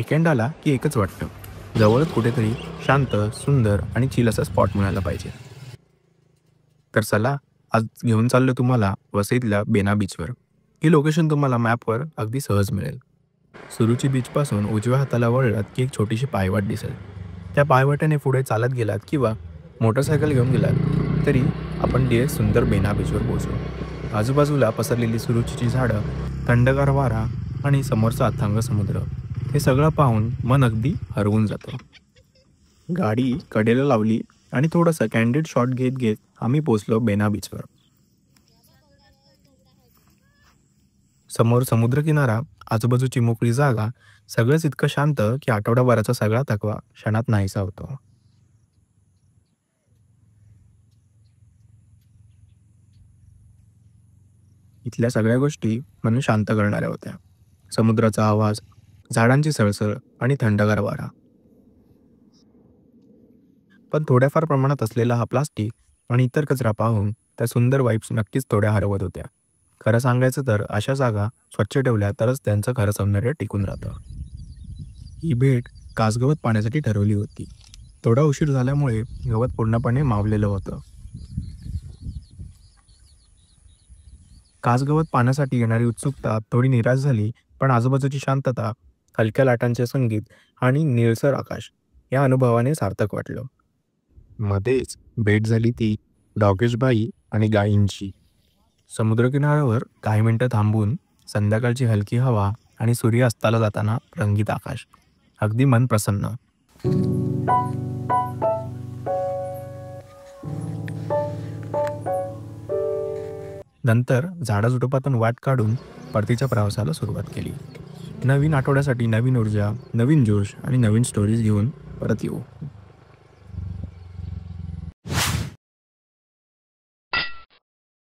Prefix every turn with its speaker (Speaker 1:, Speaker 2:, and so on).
Speaker 1: Weekend आला की एकच वाटतं, जवळच कुठेतरी शांत, सुंदर आणि चिल असा स्पॉट मिळायला पाहिजे. तर चला, आज घेऊन चाललो तुम्हाला वसईतल्या बेना बीचवर. ही लोकेशन तुम्हाला मॅपवर अगदी सहज मिळेल. सुरुची बीचपासून उजव्या हाताला वळलात की एक छोटीशी पायवाट दिसेल. त्या पायवाटेने पुढे चालत गेलात किंवा मोटरसायकल घेऊन गेलात तरी आपण डिरेक्ट सुंदर बेना बीचवर पोहोचू. आजूबाजूला पसरलेली सुरुचीची झाडं, थंडगार वारा आणि समोरचा अथांग समुद्र, हे सगळं पाहून मन अगदी हरवून जातं. गाडी कडेला लावली आणि थोडंसं कॅन्डिड शॉट घेत घेत आम्ही पोचलो बेना बीचवर. समोर समुद्रकिनारा, आजूबाजूची मोकळी जागा, सगळंच इतकं शांत की आठवडाभराचा सगळा थकवा क्षणात नाहीसा होतो. इथल्या सगळ्या गोष्टी मन शांत करणाऱ्या होत्या. समुद्राचा आवाज, झाडांची सळसळ आणि थंडगार वारा. पण थोड्याफार प्रमाणात असलेला हा प्लास्टिक आणि इतर कचरा पाहून त्या सुंदर वाईब्स नक्कीच थोड्या हरवत होत्या. खरं सांगायचं तर अशा जागा स्वच्छ ठेवल्या तरच त्यांचं खरं सौंदर्य टिकून राहतं. ही भेट कासगवत पाण्यासाठी ठरवली होती. थोडा उशीर झाल्यामुळे गवत पूर्णपणे मावलेलं होतं. कासगवत पाण्यासाठी येणारी उत्सुकता थोडी निराश झाली, पण आजूबाजूची शांतता, हलक्या लाटांचे संगीत आणि निळसर आकाश या अनुभवाने सार्थक वाटलं. मध्येच भेट झाली ती डॉगेशबाई आणि गायींची. समुद्रकिनाऱ्यावर काही मिनिटं थांबून संध्याकाळची हलकी हवा आणि सूर्य अस्ताला जाताना रंगीत आकाश, अगदी मन प्रसन्न. नंतर झाडाझुडपातून वाट काढून परतीच्या प्रवासाला सुरुवात केली. नवीन आठवड्यासाठी नवीन ऊर्जा, नवीन जोश आणि नवीन स्टोरीज घेऊन परत येऊ.